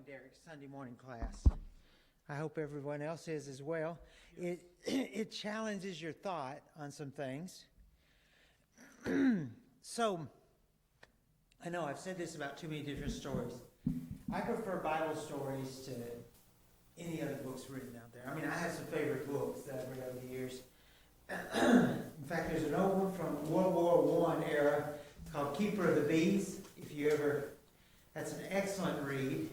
Derek's Sunday morning class. I hope everyone else is as well. It challenges your thought on some things. So, I know I've said this about too many different stories. I prefer Bible stories to any other books written out there. I mean, I have some favorite books that I've read over the years. In fact, there's an old one from World War I era called Keeper of the Bees. That's an excellent read.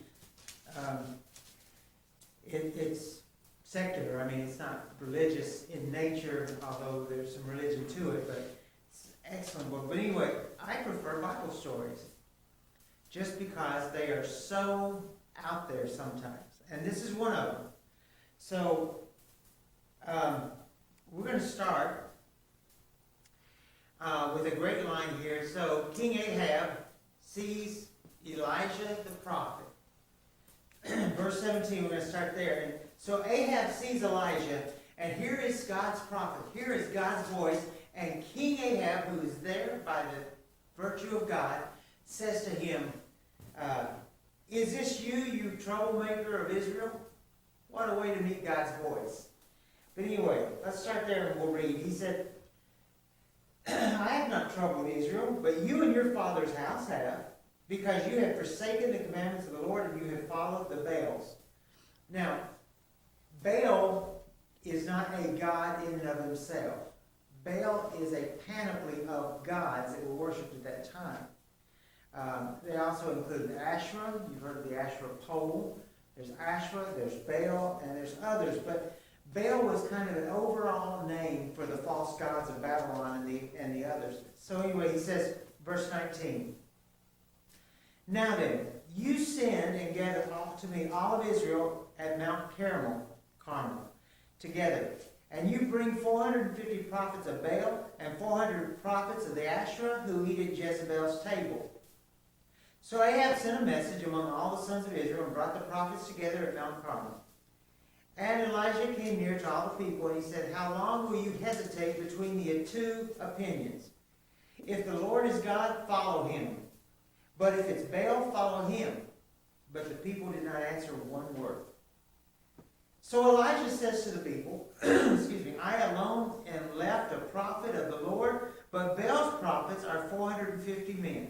It's secular. I mean, it's not religious in nature, although there's some religion to it, but it's an excellent book. But anyway, I prefer Bible stories just because they are so out there sometimes. And this is one of them. So, we're going to start with a great line here. So, King Ahab sees Elijah the prophet. Verse 17, we're going to start there. And so Ahab sees Elijah, and here is God's prophet. Here is God's voice. And King Ahab, who is there by the virtue of God, says to him, is this you, you troublemaker of Israel? What a way to meet God's voice. But anyway, let's start there and we'll read. He said, I have not troubled Israel, but you and your father's house have, because you have forsaken the commandments of the Lord and you have followed the Baals. Now, Baal is not a god in and of himself. Baal is a panoply of gods that were worshipped at that time. They also include the Asherah. You've heard of the Asherah pole. There's Asherah, there's Baal, and there's others. But Baal was kind of an overall name for the false gods of Babylon and the others. So anyway, he says, verse 19, now then, you sinned and gathered to me all of Israel at Mount Carmel, together. And you bring 450 prophets of Baal and 400 prophets of the Asherah who eat at Jezebel's table. So Ahab sent a message among all the sons of Israel and brought the prophets together at Mount Carmel. And Elijah came near to all the people, and he said, how long will you hesitate between the two opinions? If the Lord is God, follow him. But if it's Baal, follow him. But the people did not answer one word. So Elijah says to the people, excuse me, I alone am left a prophet of the Lord, but Baal's prophets are 450 men.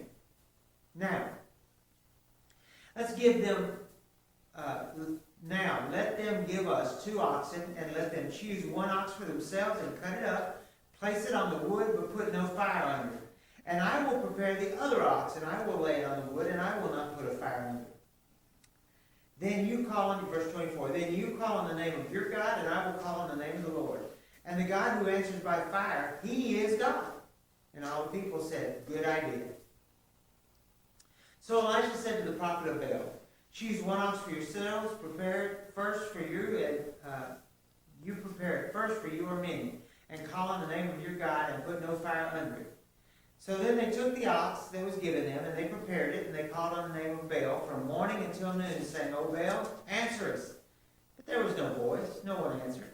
Now, let's give them, let them give us 2 oxen, and let them choose 1 ox for themselves, and cut it up, place it on the wood, but put no fire under it. And I will prepare the other ox, and I will lay it on the wood, and I will not put a fire under it. Then you call on, verse 24, then you call on the name of your God, and I will call on the name of the Lord. And the God who answers by fire, he is God. And all the people said, good idea. So Elijah said to the prophet of Baal, choose 1 ox for yourselves, prepare it first for you, and you prepare it first for you or many, and call on the name of your God, and put no fire under it. So then they took the ox that was given them, and they prepared it, and they called on the name of Baal from morning until noon, saying, O Baal, answer us. But there was no voice, no one answered.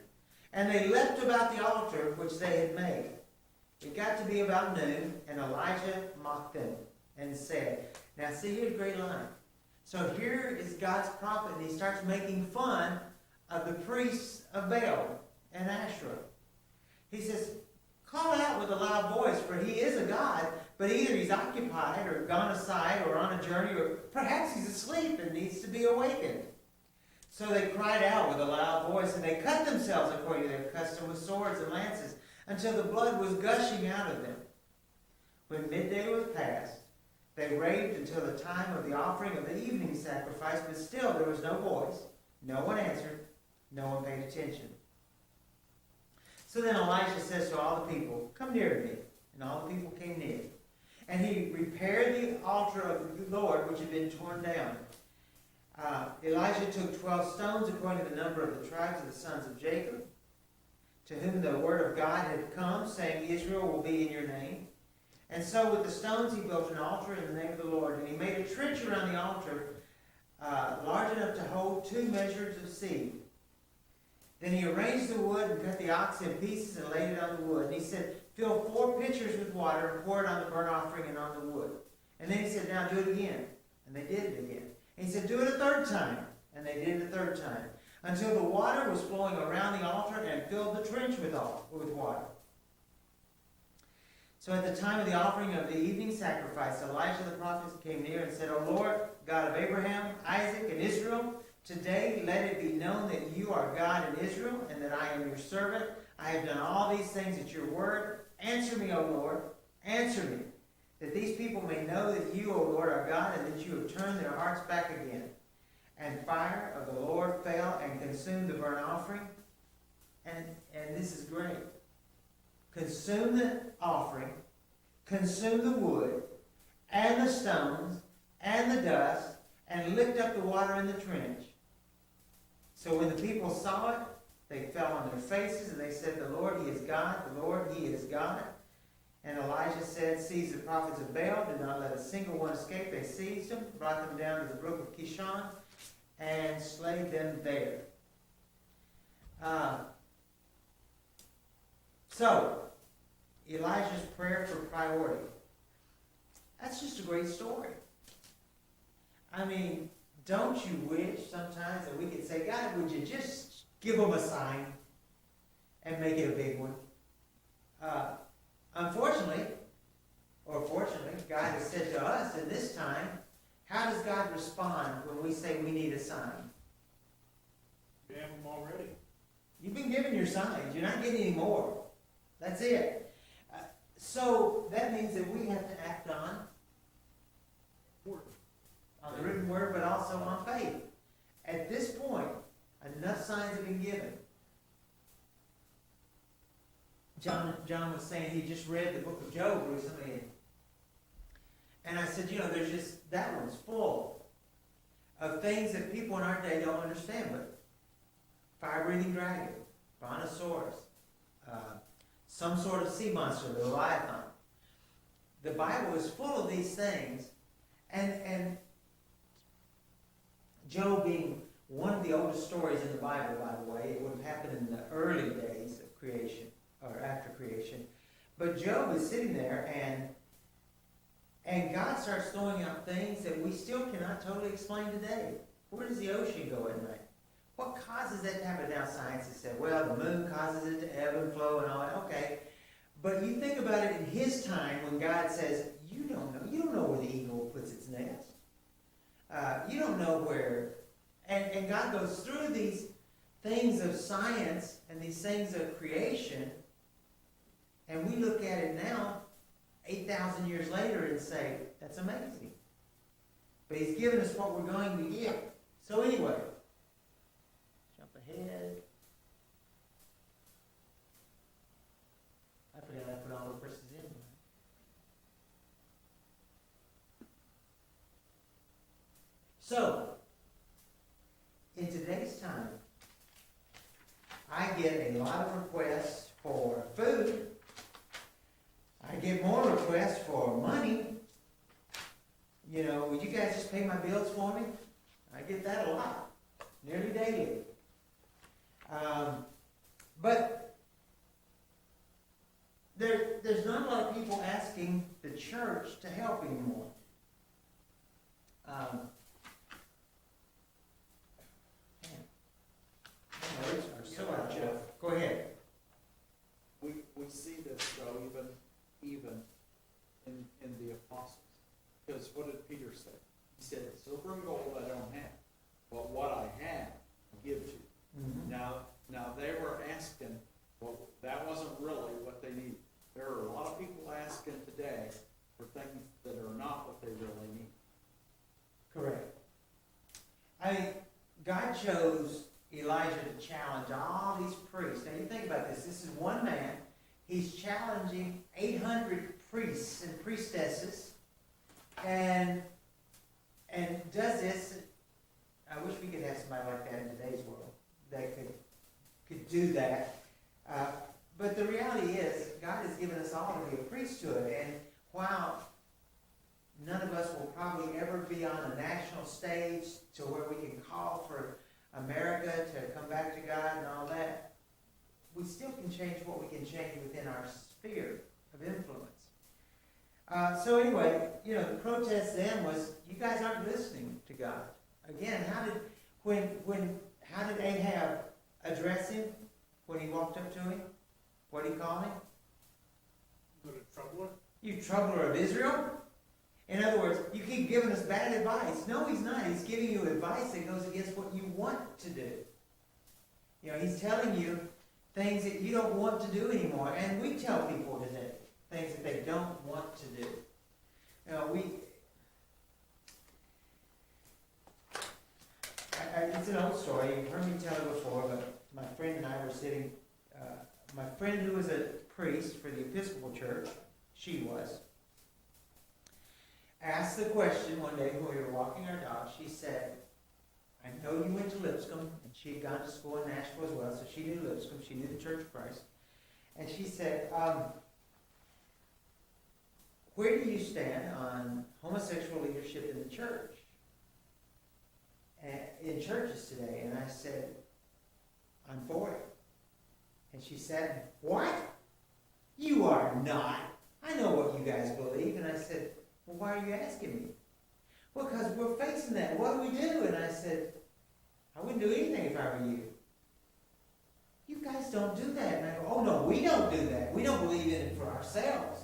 And they leapt about the altar which they had made. It got to be about noon, and Elijah mocked them, and said, now see, here's a great line. So here is God's prophet, and he starts making fun of the priests of Baal and Asherah. He says, call out with a loud voice, for he is a god, but either he's occupied or gone aside or on a journey, or perhaps he's asleep and needs to be awakened. So they cried out with a loud voice, and they cut themselves according to their custom with swords and lances, until the blood was gushing out of them. When midday was past, they raved until the time of the offering of the evening sacrifice, but still there was no voice. No one answered. No one paid attention. So then Elijah says to all the people, come near to me. And all the people came near. And he repaired the altar of the Lord, which had been torn down. Elijah took 12 stones according to the number of the tribes of the sons of Jacob, to whom the word of God had come, saying, Israel will be in your name. And so with the stones he built an altar in the name of the Lord. And he made a trench around the altar large enough to hold 2 measures of seed. Then he arranged the wood and cut the ox in pieces and laid it on the wood. And he said, fill 4 pitchers with water and pour it on the burnt offering and on the wood. And then he said, now do it again. And they did it again. And he said, do it a third time. And they did it a third time, until the water was flowing around the altar and filled the trench with water. So at the time of the offering of the evening sacrifice, Elijah the prophet came near and said, O Lord, God of Abraham, Isaac, and Israel, today let it be known that you are God in Israel, and that I am your servant. I have done all these things at your word. Answer me, O Lord, answer me, that these people may know that you, O Lord, are God, and that you have turned their hearts back again. And fire of the Lord fell and consumed the burnt offering. And this is great. Consume the offering, consume the wood, and the stones, and the dust, and licked up the water in the trench. So when the people saw it, they fell on their faces, and they said, the Lord, He is God, the Lord, He is God. And Elijah said, seize the prophets of Baal, did not let a single one escape. They seized them, brought them down to the brook of Kishon, and slayed them there. So, Elijah's prayer for priority. That's just a great story. I mean, don't you wish sometimes that we could say, God, would you just give them a sign and make it a big one? Unfortunately, or fortunately, God has said to us in this time, how does God respond when we say we need a sign? You have them already. You've been given your signs. You're not getting any more. That's it. So that means that we have to act on the written word, but also on faith. At this point, enough signs have been given. John was saying he just read the book of Job recently, and I said, there's just, that one's full of things that people in our day don't understand, but fire-breathing dragon, brontosaurus, some sort of sea monster, the Leviathan. The Bible is full of these things, and Job being one of the oldest stories in the Bible, by the way, it would have happened in the early days of creation, or after creation. But Job is sitting there, and God starts throwing out things that we still cannot totally explain today. Where does the ocean go at night? What causes that to happen? Now science has said, well, the moon causes it to ebb and flow and all that. Okay. But you think about it in his time when God says, you don't know where the eagle puts its nest. You don't know where. And God goes through these things of science and these things of creation, and we look at it now, 8,000 years later, and say, that's amazing. But He's given us what we're going to get. So anyway, jump ahead. I forgot I put all the verses in. So, in today's time, I get a lot of requests for food. I get more requests for money. Would you guys just pay my bills for me? I get that a lot, nearly daily. But there's not a lot of people asking the church to help anymore. My words are so out, Jeff. Go ahead. We see this though, even in the apostles. Because what did Peter say? He said, silver and gold I don't have, but what I have, I give to you. Mm-hmm. Now they were asking, well, that wasn't really what they needed. There are a lot of people asking today for things that are not what they really need. Correct. God chose Elijah to challenge all these priests. Now you think about this. This is one man. He's challenging 800 priests and priestesses, and does this. I wish we could have somebody like that in today's world that could do that. But the reality is, God has given us all to be a priesthood, and while none of us will probably ever be on a national stage to where we can call for America to come back to God and all that, we still can change what we can change within our sphere of influence. So anyway, the protest then was, you guys aren't listening to God. Again, how did Ahab address him when he walked up to him? What did he call him? What a troubler. You troubler of Israel? In other words, you keep giving us bad advice. No, he's not. He's giving you advice that goes against what you want to do. You know, he's telling you things that you don't want to do anymore. And we tell people today things that they don't want to do. You know, it's an old story. You've heard me tell it before, but my friend and I were sitting, my friend who was a priest for the Episcopal Church, she was, asked the question one day when we were walking our dog. She said, I know you went to Lipscomb, and she had gone to school in Nashville as well, so she knew Lipscomb, she knew the Church of Christ. And she said, where do you stand on homosexual leadership in the church? In churches today? And I said, I'm for it. And she said, what? You are not. I know what you guys believe. And I said, well, why are you asking me? Well, because we're facing that. What do we do? And I said, I wouldn't do anything if I were you. You guys don't do that. And I go, oh no, we don't do that. We don't believe in it for ourselves.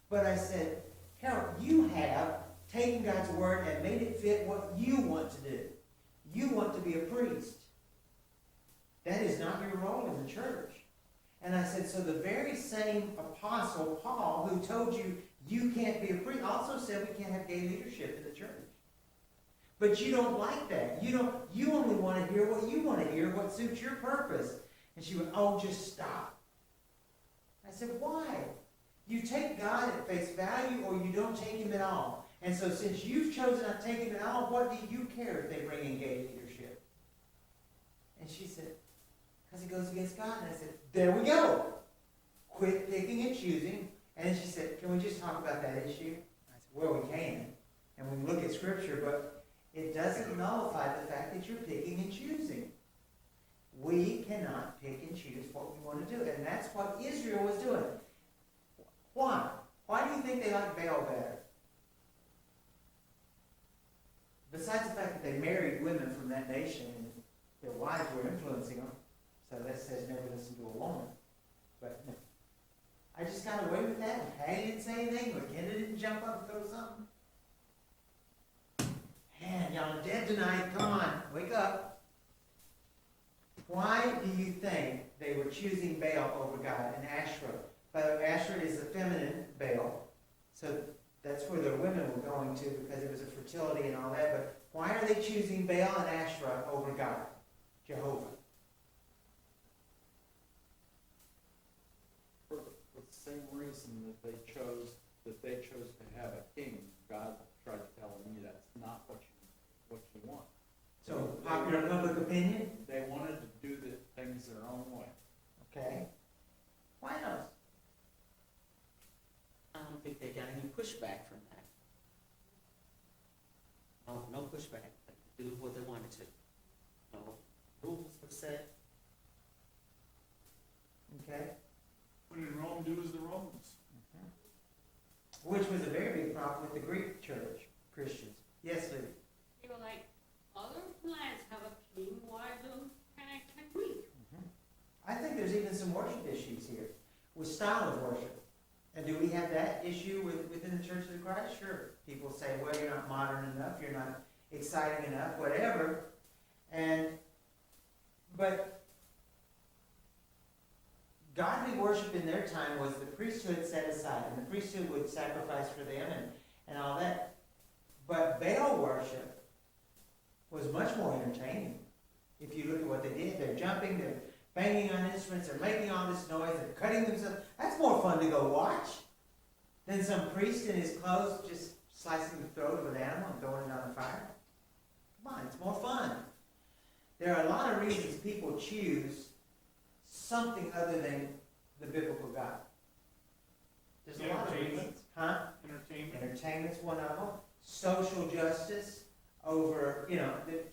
But I said, Harold, you have taken God's word and made it fit what you want to do. You want to be a priest. That is not your role in the church. And I said, so the very same apostle, Paul, who told you you can't be a priest, also said we can't have gay leadership in the church. But you don't like that. You only want to hear what you want to hear, what suits your purpose. And she went, oh, just stop. I said, why? You take God at face value or you don't take him at all. And so since you've chosen not to take him at all, what do you care if they bring in gay leadership? And she said, because it goes against God. And I said, there we go. Quit picking and choosing. And then she said, can we just talk about that issue? I said, well, we can. And we look at Scripture, but it doesn't nullify the fact that you're picking and choosing. We cannot pick and choose what we want to do. And that's what Israel was doing. Why? Why do you think they like Baal better? Besides the fact that they married women from that nation and their wives were influencing them, so that says never listen to a woman. But I just got away with that, and Patty didn't say anything, McKenna didn't jump up and throw something. Man, y'all are dead tonight. Come on, wake up. Why do you think they were choosing Baal over God and Asherah? But Asherah is the feminine Baal, so that's where their women were going to because it was a fertility and all that. But why are they choosing Baal and Asherah over God, Jehovah? For the same reason that they chose to have a king. God tried to tell them that's not what you want. So popular public opinion? They wanted to do the things their own way. Okay. Why not? I don't think they got any pushback from that. No pushback. They could do what they wanted to. No rules were set. Okay. When in Rome, do as the Romans. Which was a very big problem with the Greek church, Christians. Yes, Lee? They were like, other lands have a king, why can we? I think there's even some worship issues here with style of worship. And do we have that issue within the Church of Christ? Sure. People say, well, you're not modern enough, you're not exciting enough, whatever. But godly worship in their time was the priesthood set aside, and the priesthood would sacrifice for them and all that. But Baal worship was much more entertaining. If you look at what they did, they're jumping, they're banging on instruments, they're making all this noise, they're cutting themselves. That's more fun to go watch than some priest in his clothes just slicing the throat of an animal and throwing it on the fire. Come on, it's more fun. There are a lot of reasons people choose something other than the biblical God. There's a lot of reasons. Huh? Entertainment. Entertainment's one of them. Social justice over,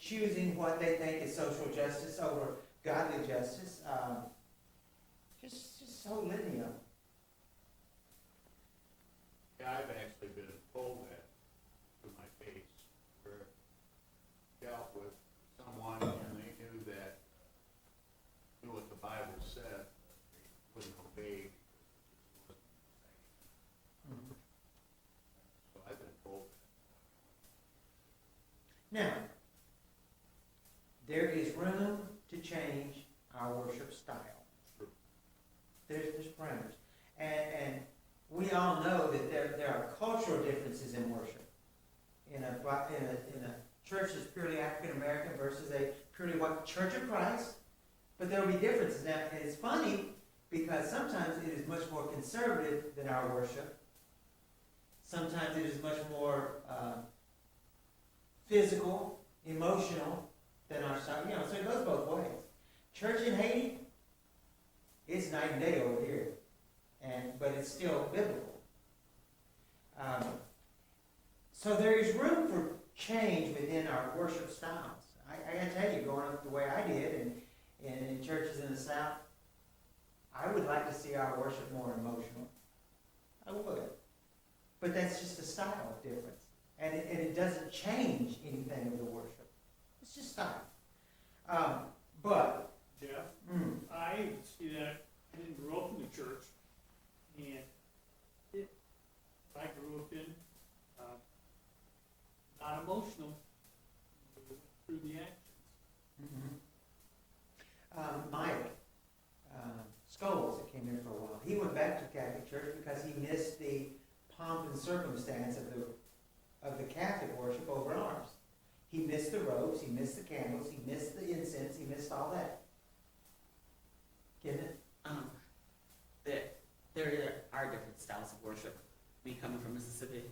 choosing what they think is social justice over godly justice. Just so litany of them. Yeah, I've actually been told that to my face, where dealt with there is room to change our worship style. There's parameters. And we all know that there are cultural differences in worship. In a church that's purely African American versus a purely white Church of Christ, but there will be differences. Now, and it's funny because sometimes it is much more conservative than our worship. Sometimes it is much more physical, emotional than our style. You know, so it goes both ways. Church in Haiti, it's night and day over here, but it's still biblical. So there is room for change within our worship styles. I gotta tell you, growing up the way I did, and in churches in the South, I would like to see our worship more emotional. I would. But that's just a style difference. And it doesn't change anything of the worship. It's just style. But, Jeff, I see that, I didn't grow up in the church, and I grew up in, not emotional, through the actions. Mike Scholes, that came here for a while, he went back to Catholic Church because he missed the pomp and circumstance of the Catholic worship over ours. He missed the robes, he missed the candles, he missed the incense, he missed all that. Get it? There are different styles of worship. Me coming from Mississippi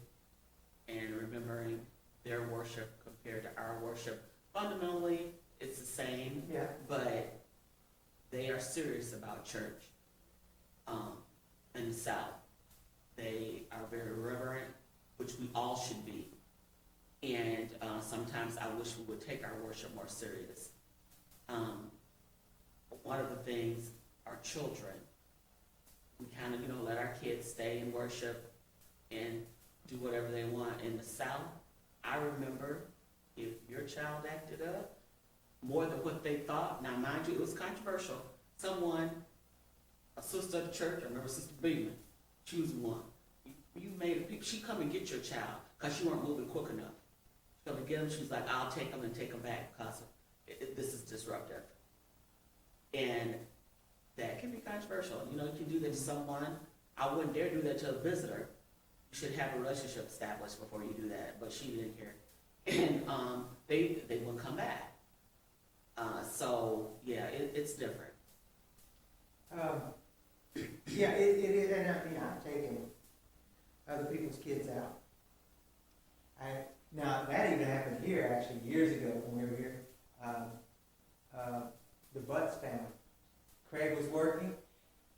and remembering their worship compared to our worship, fundamentally it's the same, Yeah. but they are serious about church. In the South, they are very reverent, which we all should be. And sometimes I wish we would take our worship more serious. One of the things, our children, we kind of, let our kids stay in worship and do whatever they want. In the South, I remember if your child acted up more than what they thought, now mind you, it was controversial. A sister of the church, I remember Sister Beeman, she was one. You made she come and get your child because you weren't moving quick enough. She come and get him, she was like, I'll take him and take him back because this is disruptive. And that can be controversial. You can do that to someone. I wouldn't dare do that to a visitor. You should have a relationship established before you do that, but she didn't care. And they will come back. So yeah, it's different. Yeah, it is, and I've taken other people's kids out. Now, that even happened here, actually, years ago when we were here. The Butts family. Craig was working.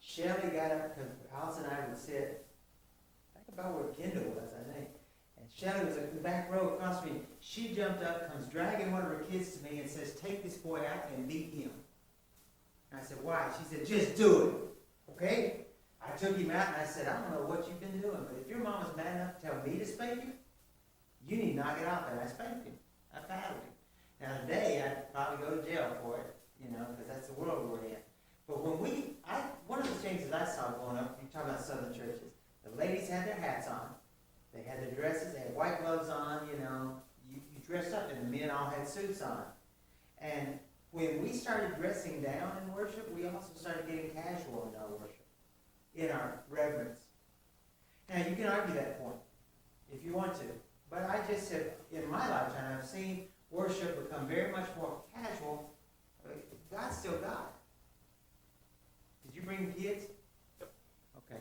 Shelley got up, because Alice and I would sit, about where Kendall was, I think. And Shelley was in the back row across from me. She jumped up, comes dragging one of her kids to me and says, take this boy out and beat him. And I said, why? She said, just do it. Okay? I took him out and I said, I don't know what you've been doing, but if your mom is mad enough to tell me to spank you, you need to knock it off. And I spanked him. I paddled him. Now today, I'd probably go to jail for it, because that's the world we're in. But one of the changes I saw growing up, you talk about Southern churches, the ladies had their hats on, they had their dresses, they had white gloves on, you dressed up, and the men all had suits on. And when we started dressing down in worship, we also started getting casual in our worship, in our reverence. Now, you can argue that point, if you want to. But I just said, in my lifetime, I've seen worship become very much more casual. God's still God. Did you bring kids? Okay.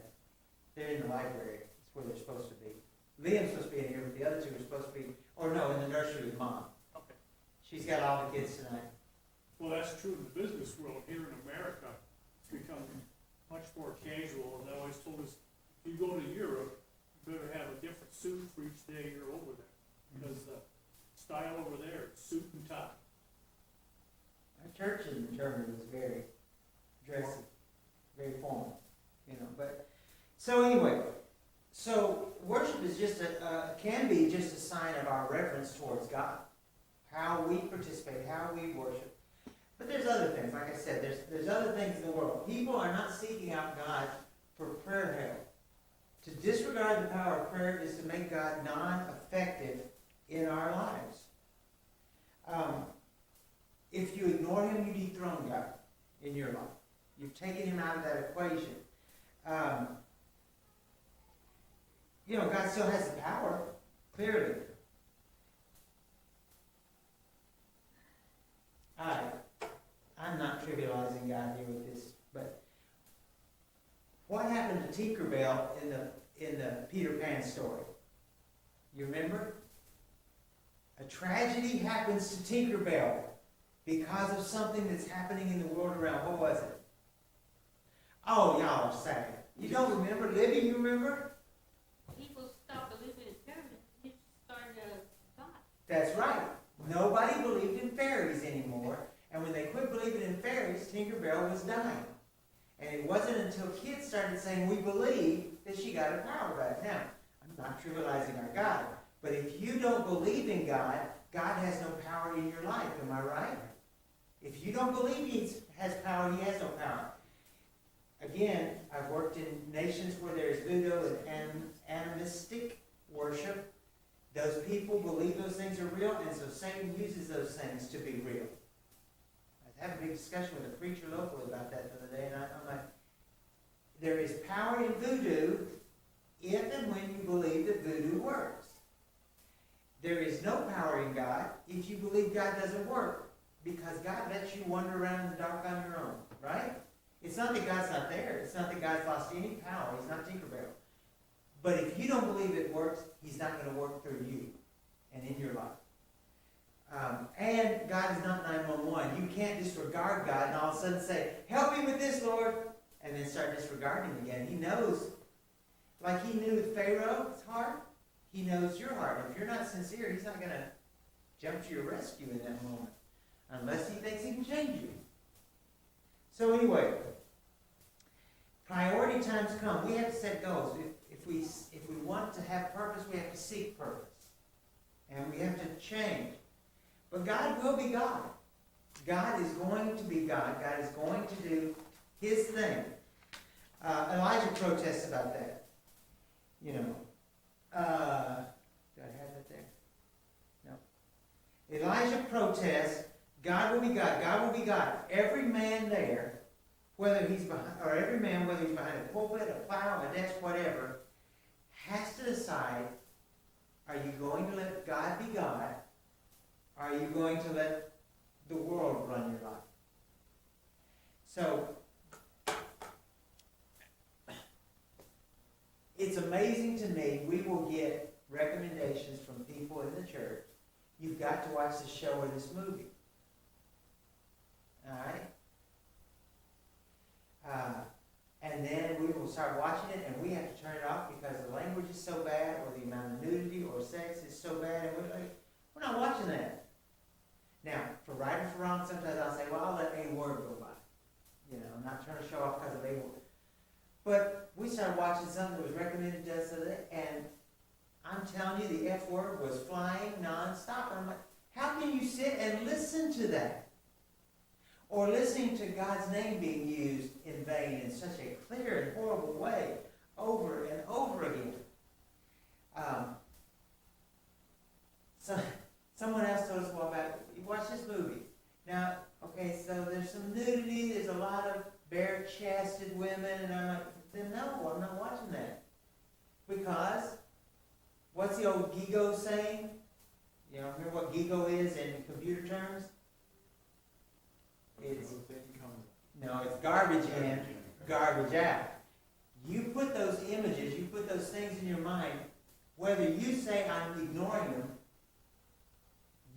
They're in the library. That's where they're supposed to be. Liam's supposed to be in here, but the other two are supposed to be, in the nursery with Mom. Okay. She's got all the kids tonight. Well, that's true in the business world. Here in America, it's become much more casual, and they always told us, if you go to Europe, you better have a different suit for each day you're over there, because the style over there, it's suit and tie. Our church in Germany was very dressy, very formal, but, so anyway, worship is can be just a sign of our reverence towards God, how we participate, how we worship. But there's other things, like I said, there's other things in the world. People are not seeking out God for prayer help. To disregard the power of prayer is to make God non-effective in our lives. If you ignore him, you dethrone God in your life. You've taken him out of that equation. God still has the power, clearly. I'm not trivializing God here with this, but what happened to Tinkerbell in the Peter Pan story? You remember? A tragedy happens to Tinkerbell because of something that's happening in the world around. What was it? Oh, y'all are sad. You don't remember? Libby, you remember? People stop believing in fairies. People started to die. That's right. Nobody believed in fairies anymore. And when they quit believing in fairies, Tinkerbell was dying. And it wasn't until kids started saying, we believe, that she got her power back. Now, I'm not trivializing our God. But if you don't believe in God, God has no power in your life. Am I right? If you don't believe he has power, he has no power. Again, I've worked in nations where there's voodoo and animistic worship. Those people believe those things are real, and so Satan uses those things to be real. I had a big discussion with a preacher locally about that the other day, and I'm like, there is power in voodoo if and when you believe that voodoo works. There is no power in God if you believe God doesn't work, because God lets you wander around in the dark on your own, right? It's not that God's not there. It's not that God's lost any power. He's not Tinkerbell. But if you don't believe it works, he's not going to work through you and in your life. And God is not 911. You can't disregard God and all of a sudden say, help me with this, Lord, and then start disregarding him again. He knows, like he knew Pharaoh's heart, he knows your heart. If you're not sincere, he's not going to jump to your rescue in that moment, unless he thinks he can change you. So anyway, priority times come. We have to set goals. If we want to have purpose, we have to seek purpose. And we have to change. But God will be God. God is going to be God. God is going to do his thing. Elijah protests about that. Do I have that there? No. Elijah protests, God will be God. God will be God. Every man there, whether he's behind a pulpit, a plow, a desk, whatever, has to decide, are you going to let God be God? Or are you going to let the world run your life? So, it's amazing to me, we will get recommendations from people in the church. You've got to watch this show or this movie. All right? And then we will start watching it, and we have to turn it off because the language is so bad, or the amount of nudity or sex is so bad, and we're not watching that. Now, for right or for wrong, sometimes I'll say, well, I'll let a word go by. Not turn the show off because of a word. But we started watching something that was recommended to us today, and I'm telling you, the F word was flying nonstop. And I'm like, how can you sit and listen to that? Or listening to God's name being used in vain in such a clear and horrible way over and over again. Someone else told us a while back, you watch this movie. Now, okay, so there's some nudity, there's a lot of bare-chested women, and I'm like, then no, I'm not watching that. Because, what's the old Gigo saying? Remember what Gigo is in computer terms? It's garbage in, garbage out. You put those images, you put those things in your mind, whether you say I'm ignoring them,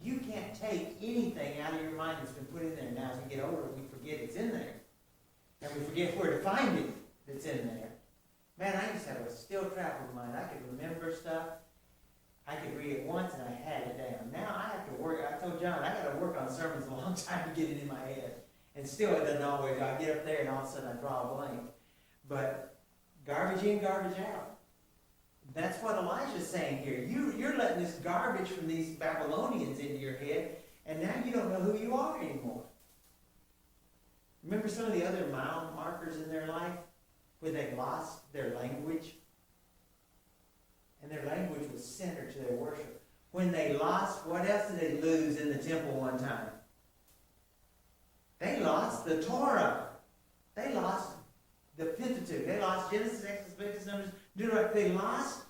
you can't take anything out of your mind that's been put in there. Now, as we get older, we forget it's in there. And we forget where to find it that's in there. Man, I used to have a still travel mind. I could remember stuff. I could read it once and I had it down. Now I have to work. I told John, I got to work on sermons a long time to get it in my head. And still it doesn't always. I get up there and all of a sudden I draw a blank. But garbage in, garbage out. That's what Elijah's saying here. You're letting this garbage from these Babylonians into your head, and now you don't know who you are anymore. Remember some of the other mile markers in their life where they lost their language? And their language was centered to their worship. When they lost, what else did they lose in the temple one time? They lost the Torah. They lost the Pentateuch. They lost Genesis, Exodus, Leviticus, Numbers, Deuteronomy. They lost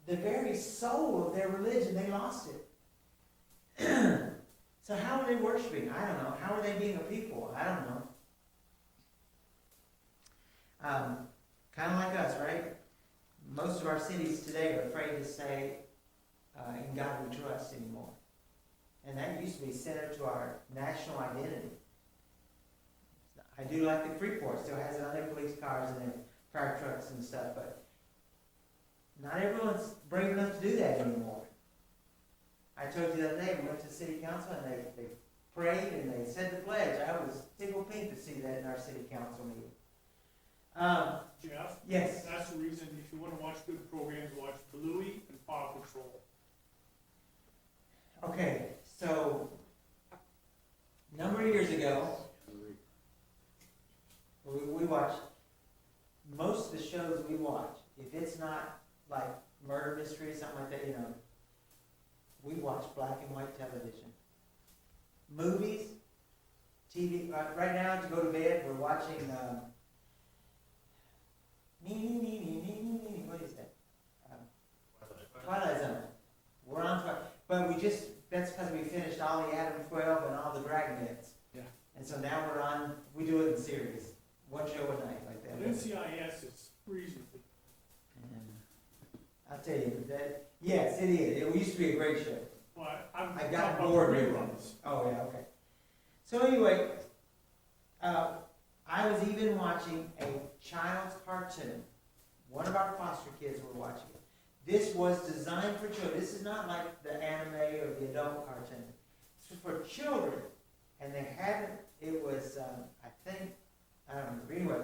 the very soul of their religion. They lost it. So how are they worshiping? I don't know. How are they being a people? I don't know. Kind of like us, right? Most of our cities today are afraid to say, in God we trust anymore. And that used to be center to our national identity. I do like that Freeport still has it on their police cars and their fire trucks and stuff, but not everyone's brave enough to do that anymore. I told you the other day, we went to city council and they prayed and they said the pledge. I was tickled pink to see that in our city council meeting. Jeff? Yes. That's the reason, if you wanna watch good programs, watch Bluey and Paw Patrol. Okay, so a number of years ago, we watched, most of the shows we watch, if it's not like murder mystery, something like that, you know, we watch black and white television. Movies, TV, right now to go to bed, we're watching, what is that? Twilight Zone. We're on Twilight, but that's because we finished all the Adam 12 and all the Dragonettes. Yeah. And so now we do it in series, one show a night like that. But NCIS is freezing. And I'll tell you, yes, it is. It used to be a great show. Well, I'm I talking got about bored with reruns. it. Oh, yeah, okay. So anyway, I was even watching a child's cartoon. One of our foster kids were watching it. This was designed for children. This is not like the anime or the adult cartoon. It's for children. And they had it was, I don't remember, anyway,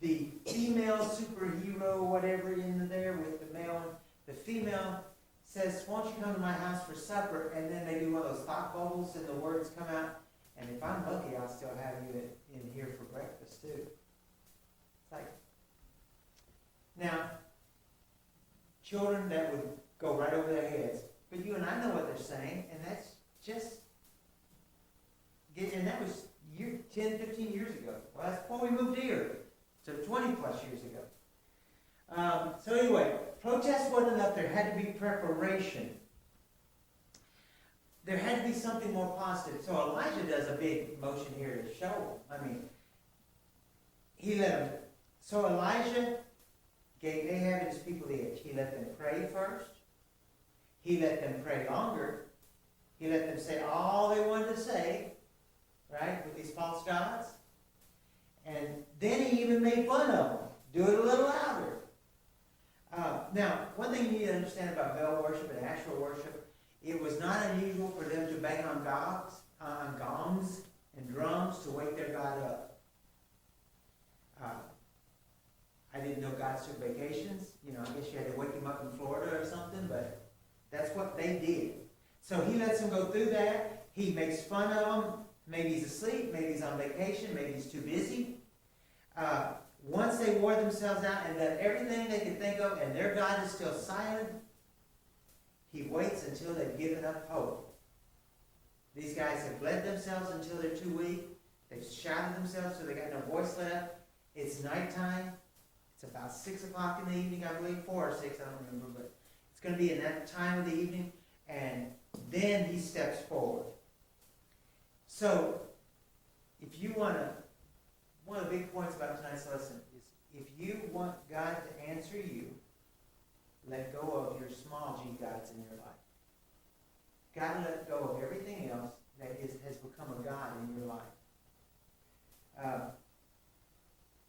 the female superhero, whatever in there with the male, the female says, won't you come to my house for supper? And then they do one of those thought bubbles and the words come out. And if I'm lucky, I'll still have you in here for breakfast too. It's like, now, children that would go right over their heads. But you and I know what they're saying, and that's just, and that was 10, 15 years ago. Well, that's before we moved here, so 20 plus years ago. So anyway, protest wasn't enough. There had to be preparation. There had to be something more positive. So Elijah does a big motion here to show. I mean, he let them. So Elijah gave Ahab and his people the edge. He let them pray first. He let them pray longer. He let them say all they wanted to say, right, with these false gods. And then he even made fun of them. Do it a little louder. Now, one thing you need to understand about Baal worship and Asherah worship, it was not unusual for them to bang on gongs and drums to wake their God up. I didn't know gods took vacations. You know, I guess you had to wake him up in Florida or something, but that's what they did. So he lets them go through that. He makes fun of them. Maybe he's asleep. Maybe he's on vacation. Maybe he's too busy. Once they wore themselves out and done everything they could think of, and their God is still silent, he waits until they've given up hope. These guys have bled themselves until they're too weak. They've shouted themselves so they got no voice left. It's nighttime. It's about 6 o'clock in the evening, I believe, 4 or 6, I don't remember, but it's going to be in that time of the evening, and then he steps forward. So, if you want to, one of the big points about tonight's lesson is, if you want God to answer you, let go of your small g gods in your life. Got to let go of everything else that has become a god in your life.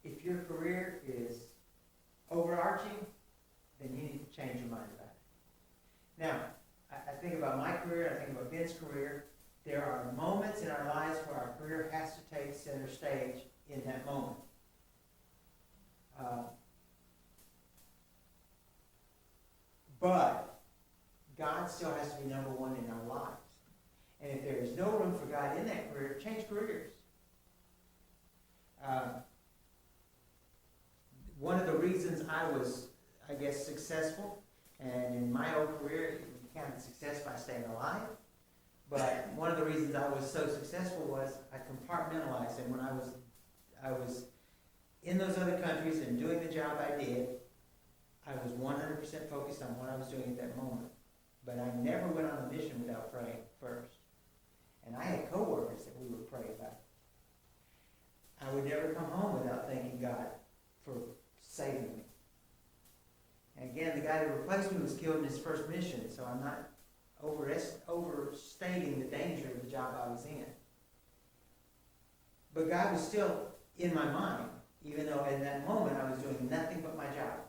If your career is overarching, then you need to change your mind about it. Now, I think about my career, I think about Ben's career. There are moments in our lives where our career has to take center stage in that moment. But God still has to be number one in our lives. And if there is no room for God in that career, change careers. One of the reasons I was, I guess, successful, and in my old career, you count success by staying alive, But one of the reasons I was so successful was I compartmentalized, and when I was in those other countries and doing the job I did, I was 100% focused on what I was doing at that moment. But I never went on a mission without praying first. And I had coworkers that we would pray about. I would never come home without thanking God for saving me. And again, the guy that replaced me was killed in his first mission, so I'm not overstating the danger of the job I was in. But God was still in my mind, even though in that moment I was doing nothing but my job.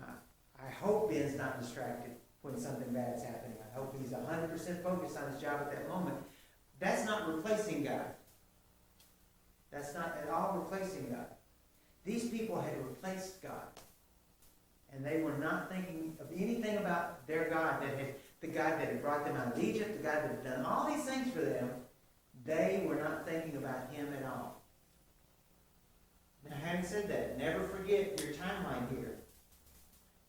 I hope Ben's not distracted when something bad's happening. I hope he's 100% focused on his job at that moment. That's not replacing God. That's not at all replacing God. These people had replaced God. And they were not thinking of anything about their God, the God that had brought them out of Egypt, the God that had done all these things for them. They were not thinking about him at all. Now, having said that, never forget your timeline here.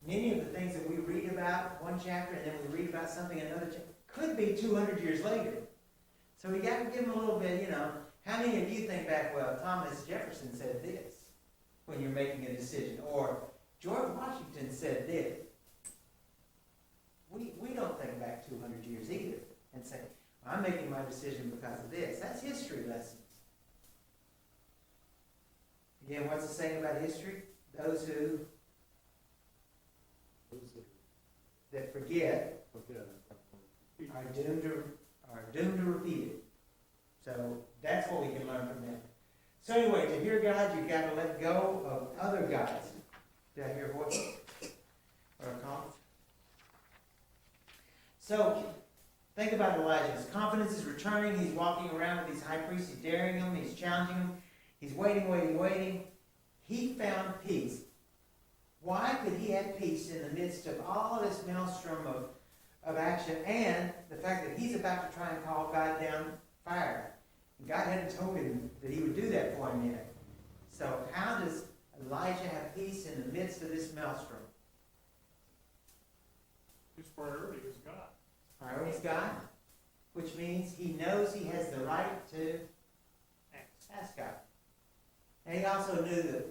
Many of the things that we read about one chapter and then we read about something in another chapter could be 200 years later. So we got to give them a little bit, how many of you think back, well, Thomas Jefferson said this when you're making a decision, or George Washington said this. We don't think back 200 years either and say, I'm making my decision because of this. That's history lessons. Again, what's the saying about history? Those that forget are doomed to repeat it. So that's what we can learn from them. So anyway, to hear God, you've got to let go of other gods. Did I hear a voice or a call? So think about Elijah. His confidence is returning. He's walking around with these high priests. He's daring them. He's challenging them. He's waiting. He found peace. Why could he have peace in the midst of all this maelstrom of action and the fact that he's about to try and call God down fire? And God hadn't told him that he would do that for him yet. So how does Elijah have peace in the midst of this maelstrom? His priority is God. Priority is God, which means he knows he has the right to ask God. And he also knew that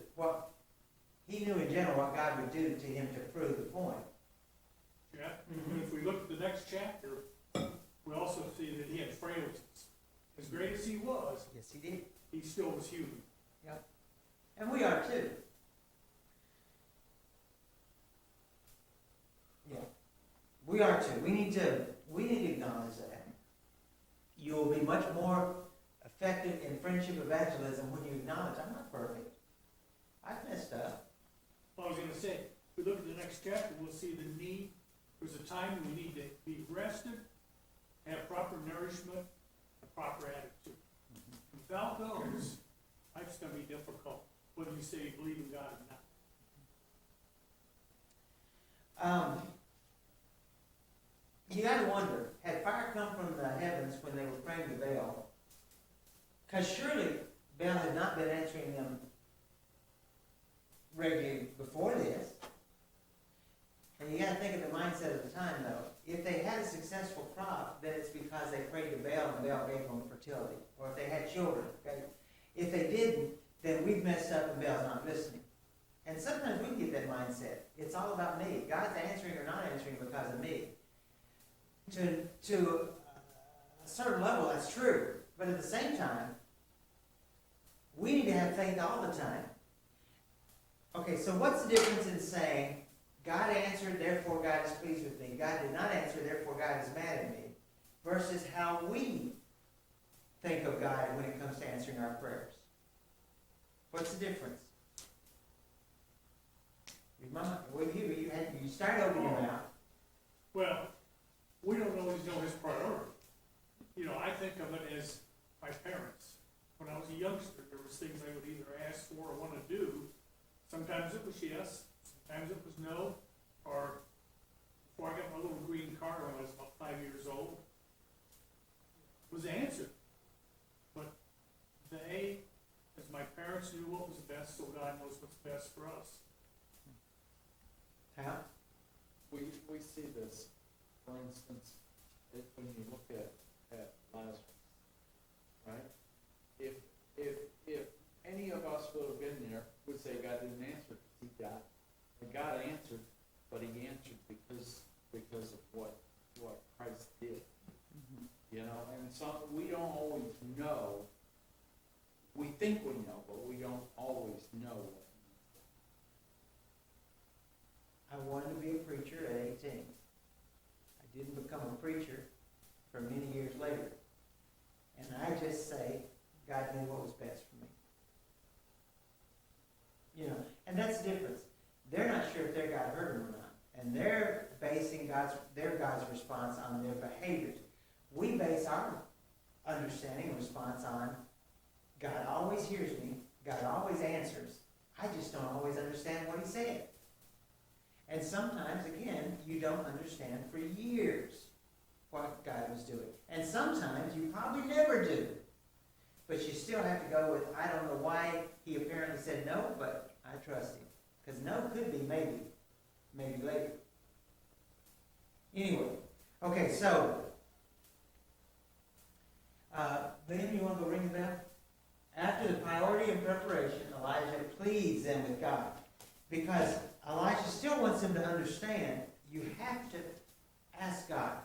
he knew in general what God would do to him to prove the point. Yeah. And if we look at the next chapter, we also see that he had frailties. As great as he was, Yes, he did. he still was human. Yep. And we are too. Yeah. We are too. We need to acknowledge that. You will be much more effective in friendship evangelism when you acknowledge, I'm not perfect. I've messed up. I was going to say, if we look at the next chapter, we'll see the need. There's a time we need to be rested, have proper nourishment, a proper attitude. Without those, life's going to be difficult, whether you say you believe in God or not. You got to wonder, had fire come from the heavens when they were praying to Baal? Because surely Baal had not been answering them regularly before this. And you got to think of the mindset of the time, though. If they had a successful crop, then it's because they prayed to Baal and Baal gave them fertility. Or if they had children. Okay? If they didn't, then we've messed up and Baal's not listening. And sometimes we get that mindset. It's all about me. God's answering or not answering because of me. To a certain level, that's true. But at the same time, we need to have faith all the time. Okay, so what's the difference in saying, God answered, therefore God is pleased with me. God did not answer, therefore God is mad at me. Versus how we think of God when it comes to answering our prayers. What's the difference? You start opening your mouth. Well, we don't always know his priority. I think of it as my parents. When I was a youngster, there was things I would either ask for or want to do. Sometimes it was yes, sometimes it was no. Or before I got my little green car when I was about 5 years old, it was answered. But they, as my parents, knew what was best, so God knows what's best for us. How? We see this, for instance, when you look at some, we don't always know. We think we know, but we don't always know what. I wanted to be a preacher at 18. I didn't become a preacher for many years later. And I just say, God knew what was best for me. You know, and that's the difference. They're not sure if their God heard them or not. And they're basing their God's response on their behaviors. We base our understanding and response on God always hears me, God always answers. I just don't always understand what he said. And sometimes, again, you don't understand for years what God was doing. And sometimes you probably never do. But you still have to go with, I don't know why he apparently said no, but I trust him. Because no could be maybe. Maybe later. Anyway. Okay, so. Liam, you want to go ring the bell? After the priority and preparation, Elijah pleads them with God. Because Elijah still wants them to understand, you have to ask God.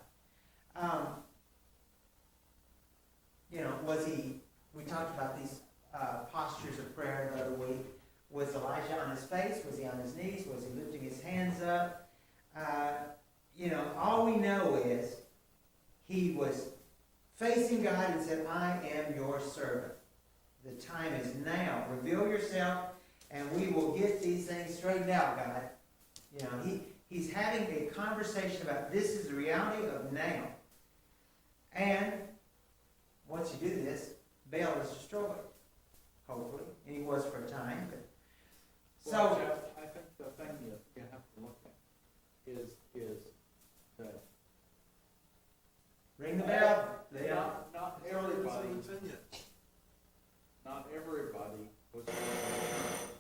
We talked about these postures of prayer the other week. Was Elijah on his face? Was he on his knees? Was he lifting his hands up? All we know is he was facing God and said, I am your servant. The time is now. Reveal yourself and we will get these things straightened out, God. He's having a conversation about this is the reality of now. And once you do this, Baal is destroyed, hopefully. And he was for a time. Well, Jeff, I think the thing you have to look at is that Ring the bell. not everybody was,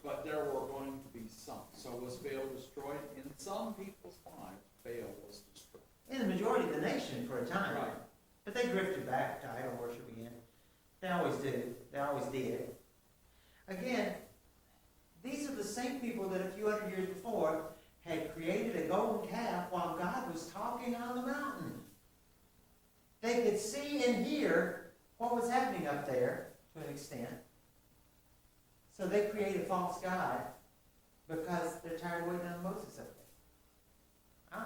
but there were going to be some. So was Baal destroyed? In some people's lives, Baal was destroyed. In the majority of the nation for a time. Right. But they drifted back to idol worship again. They always do. They always did. Again, these are the same people that a few hundred years before had created a golden calf while God was talking on the mountain. They could see and hear what was happening up there to an extent. So they create a false god because they're tired of waiting on Moses up there.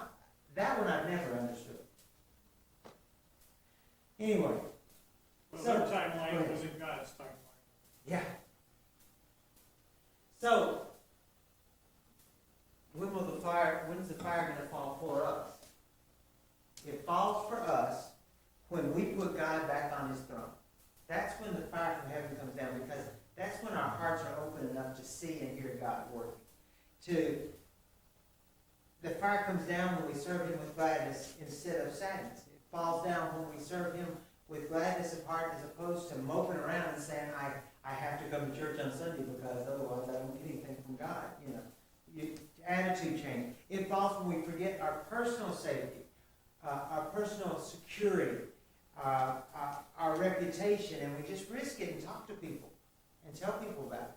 That one I've never understood. Anyway. Well, So- their timeline wasn't God's timeline. Yeah. So, when's the fire going to fall for us? It falls for us when we put God back on his throne. That's when the fire from heaven comes down, because that's when our hearts are open enough to see and hear God working. The fire comes down when we serve him with gladness instead of sadness. It falls down when we serve him with gladness of heart, as opposed to moping around and saying, I have to come to church on Sunday because otherwise I don't get anything from God. Attitude change. It falls when we forget our personal safety, our personal security, our reputation, and we just risk it and talk to people and tell people about it.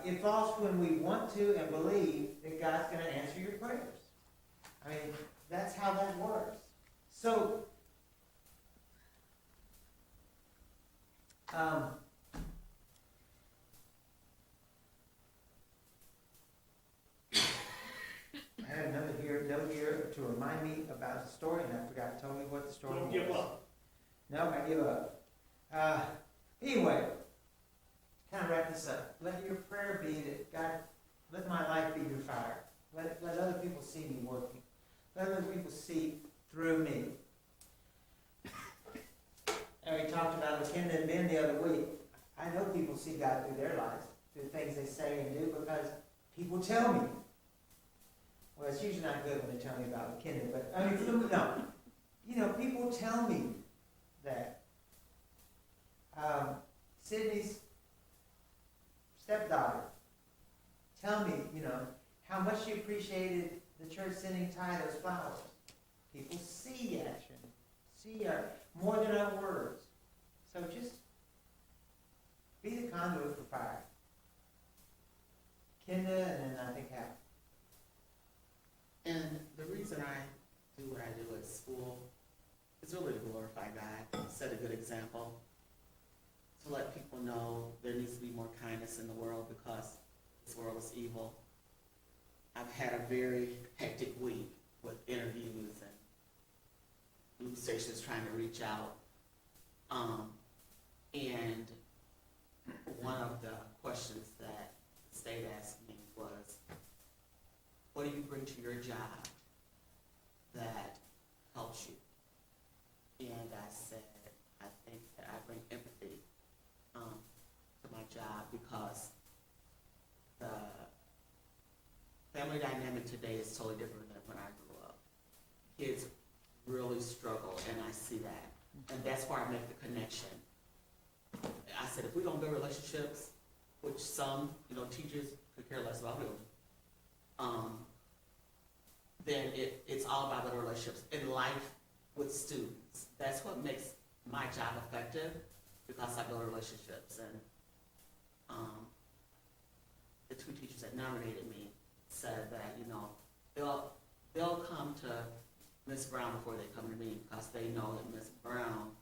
It falls when we want to and believe that God's going to answer your prayers. I mean, that's how that works. So, I had another note here to remind me about the story, and I forgot totally what the story was. Don't give up. No, I give up. Anyway, kind of wrap this up. Let your prayer be that God, let my life be your fire. Let other people see me working. Let other people see through me. And we talked about McKenna and Ben the other week. I know people see God through their lives, through things they say and do, because people tell me. Well, it's usually not good when they tell me about McKenna, but I mean, no. People tell me that. Sydney's stepdaughter tell me, how much she appreciated the church sending Ty those flowers. People see action, see more than our words. So just be the conduit for fire. Kenda, and then I think Hal. And the reason I do what I do at school is really to glorify God. set a good example to let people know there needs to be more kindness in the world because this world is evil. I've had a very hectic week with interviews and news stations trying to reach out. And one of the questions that the state asked me was, what do you bring to your job that helps you? And I said, I think that I bring empathy to my job because the family dynamic today is totally different than when I grew up. Kids really struggle, and I see that. And that's where I make the connection. I said, if we don't build relationships, which some, teachers could care less about building, then it's all about the relationships in life with students. That's what makes my job effective, because I build relationships. And the two teachers that nominated me said that, they'll come to Miss Brown before they come to me, because they know that Miss Brown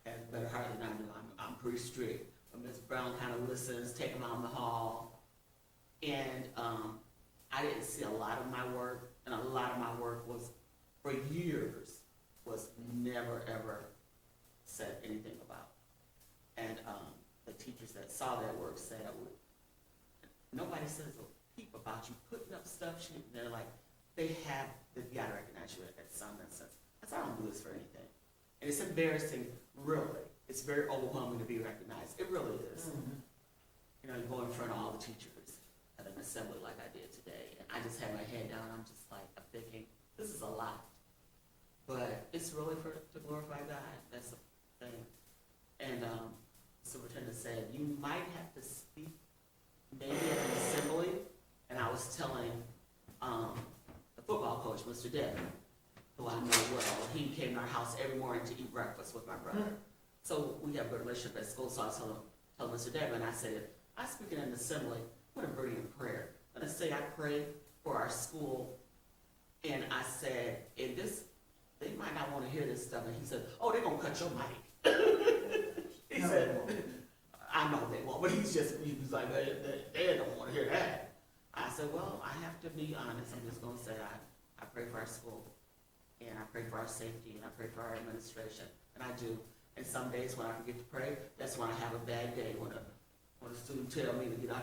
has better heart than I do. I'm pretty strict, but Miss Brown kind of listens, take them out in the hall. And I didn't see a lot of my work, and a lot of my work was, for years, was never ever said anything about. And the teachers that saw that work said, nobody says a peep about you putting up stuff. They're like, they've got to recognize you at some instance. I said, I don't do this for anything. And it's embarrassing, really. It's very overwhelming to be recognized. It really is. You go in front of all the teachers at an assembly like I did today, and I just had my head down. I'm just like, I'm thinking, this is a lot. But it's really to glorify God. That's the thing. And the superintendent said, you might have to speak maybe at an assembly. And I was telling the football coach, Mr. Devin, who I know well, he came to our house every morning to eat breakfast with my brother. So we have a good relationship at school, so I told Mr. Devin, I said, if I speak in an assembly, I'm gonna bring in prayer. I'm gonna say I pray for our school. And I said, they might not wanna hear this stuff. And he said, oh, they're gonna cut your mic. He said, I know they won't, but he was like, they don't wanna hear that. I said, well, I have to be honest. I'm just gonna say I pray for our school, and I pray for our safety, and I pray for our administration, and I do. And some days when I forget to pray, that's when I have a bad day, when a student tell me to get out